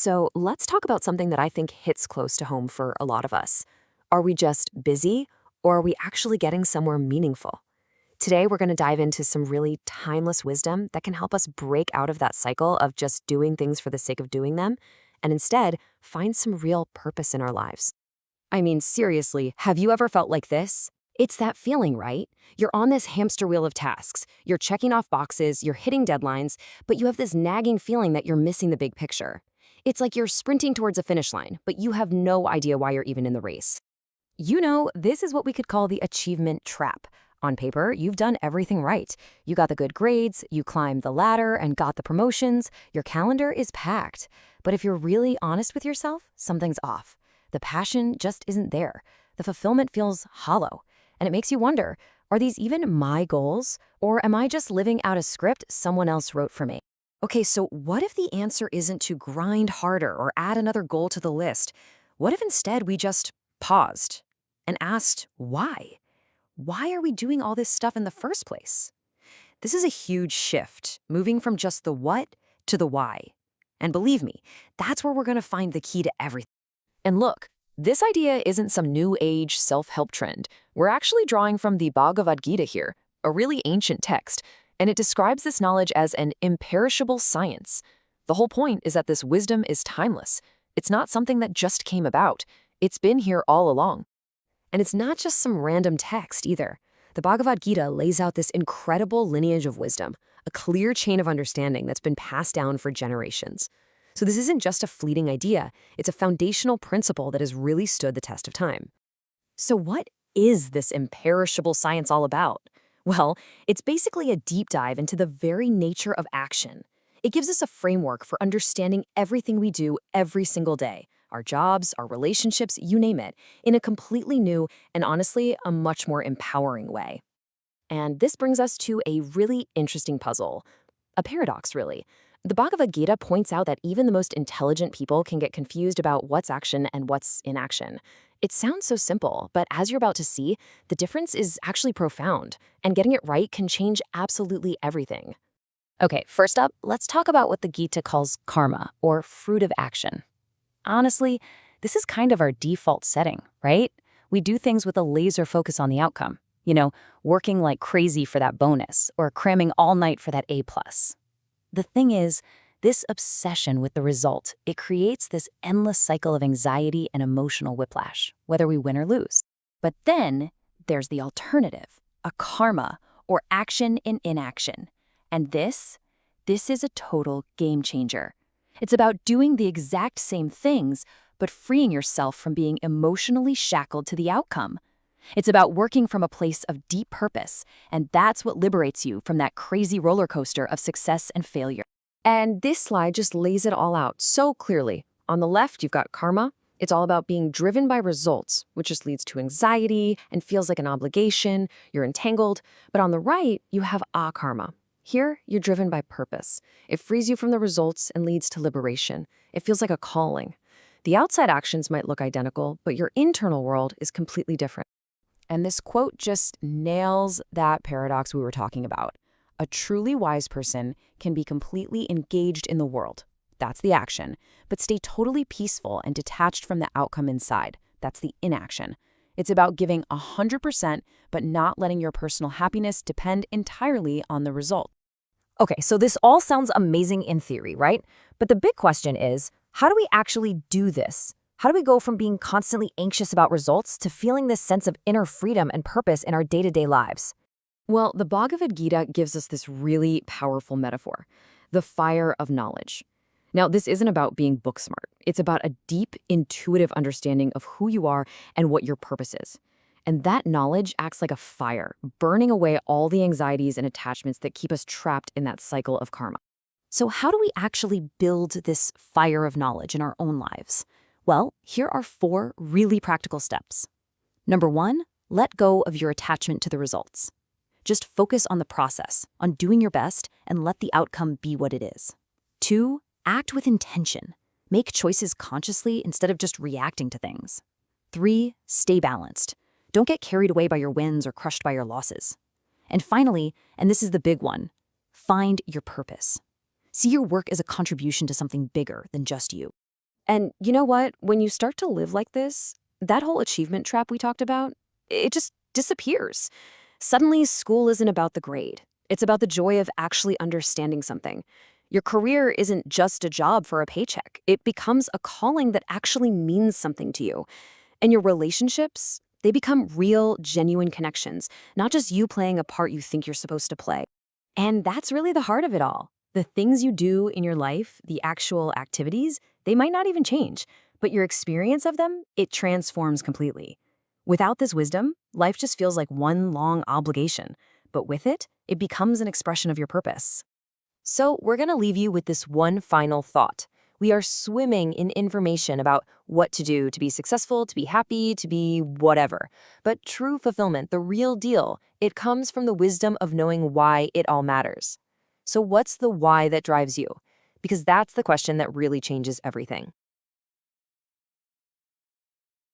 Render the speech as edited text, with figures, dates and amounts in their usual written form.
So let's talk about something that I think hits close to home for a lot of us. Are we just busy, or are we actually getting somewhere meaningful? Today, we're going to dive into some really timeless wisdom that can help us break out of that cycle of just doing things for the sake of doing them, and instead find some real purpose in our lives. I mean, seriously, have you ever felt like this? It's that feeling, right? You're on this hamster wheel of tasks. You're checking off boxes, you're hitting deadlines, but you have this nagging feeling that you're missing the big picture. It's like you're sprinting towards a finish line, but you have no idea why you're even in the race. This is what we could call the achievement trap. On paper, you've done everything right. You got the good grades, you climbed the ladder and got the promotions, your calendar is packed. But if you're really honest with yourself, something's off. The passion just isn't there. The fulfillment feels hollow. And it makes you wonder, are these even my goals? Or am I just living out a script someone else wrote for me? Okay, so what if the answer isn't to grind harder or add another goal to the list? What if instead we just paused and asked why? Why are we doing all this stuff in the first place? This is a huge shift, moving from just the what to the why. And believe me, that's where we're going to find the key to everything. And look, this idea isn't some new age self-help trend. We're actually drawing from the Bhagavad Gita here, a really ancient text, and it describes this knowledge as an imperishable science. The whole point is that this wisdom is timeless. It's not something that just came about. It's been here all along. And it's not just some random text either. The Bhagavad Gita lays out this incredible lineage of wisdom, a clear chain of understanding that's been passed down for generations. So this isn't just a fleeting idea, it's a foundational principle that has really stood the test of time. So what is this imperishable science all about? Well, it's basically a deep dive into the very nature of action. It gives us a framework for understanding everything we do every single day, our jobs, our relationships, you name it, in a completely new and honestly, a much more empowering way. And this brings us to a really interesting puzzle, a paradox really. The Bhagavad Gita points out that even the most intelligent people can get confused about what's action and what's inaction. It sounds so simple, but as you're about to see, the difference is actually profound, and getting it right can change absolutely everything. Okay, first up, let's talk about what the Gita calls karma, or fruit of action. Honestly, this is kind of our default setting, right? We do things with a laser focus on the outcome. Working like crazy for that bonus, or cramming all night for that A+. The thing is, this obsession with the result, it creates this endless cycle of anxiety and emotional whiplash, whether we win or lose. But then there's the alternative, a karma, or action in inaction. And this is a total game changer. It's about doing the exact same things, but freeing yourself from being emotionally shackled to the outcome. It's about working from a place of deep purpose, and that's what liberates you from that crazy roller coaster of success and failure. And this slide just lays it all out so clearly. On the left, you've got karma. It's all about being driven by results, which just leads to anxiety and feels like an obligation. You're entangled. But on the right, you have akarma. Here, you're driven by purpose. It frees you from the results and leads to liberation. It feels like a calling. The outside actions might look identical, but your internal world is completely different. And this quote just nails that paradox we were talking about. A truly wise person can be completely engaged in the world. That's the action. But stay totally peaceful and detached from the outcome inside. That's the inaction. It's about giving 100%, but not letting your personal happiness depend entirely on the result. Okay, so this all sounds amazing in theory, right? But the big question is, how do we actually do this? How do we go from being constantly anxious about results to feeling this sense of inner freedom and purpose in our day-to-day lives? Well, the Bhagavad Gita gives us this really powerful metaphor, the fire of knowledge. Now, this isn't about being book smart. It's about a deep, intuitive understanding of who you are and what your purpose is. And that knowledge acts like a fire, burning away all the anxieties and attachments that keep us trapped in that cycle of karma. So how do we actually build this fire of knowledge in our own lives? Well, here are 4 really practical steps. Number 1, let go of your attachment to the results. Just focus on the process, on doing your best, and let the outcome be what it is. 2, act with intention. Make choices consciously instead of just reacting to things. 3, stay balanced. Don't get carried away by your wins or crushed by your losses. And finally, and this is the big one, find your purpose. See your work as a contribution to something bigger than just you. And you know what? When you start to live like this, that whole achievement trap we talked about, it just disappears. Suddenly, school isn't about the grade. It's about the joy of actually understanding something. Your career isn't just a job for a paycheck. It becomes a calling that actually means something to you. And your relationships, they become real, genuine connections, not just you playing a part you think you're supposed to play. And that's really the heart of it all. The things you do in your life, the actual activities, they might not even change, but your experience of them, it transforms completely. Without this wisdom, life just feels like one long obligation, but with it, it becomes an expression of your purpose. So, we're going to leave you with this one final thought. We are swimming in information about what to do to be successful, to be happy, to be whatever. But true fulfillment, the real deal, it comes from the wisdom of knowing why it all matters. So, what's the why that drives you? Because that's the question that really changes everything.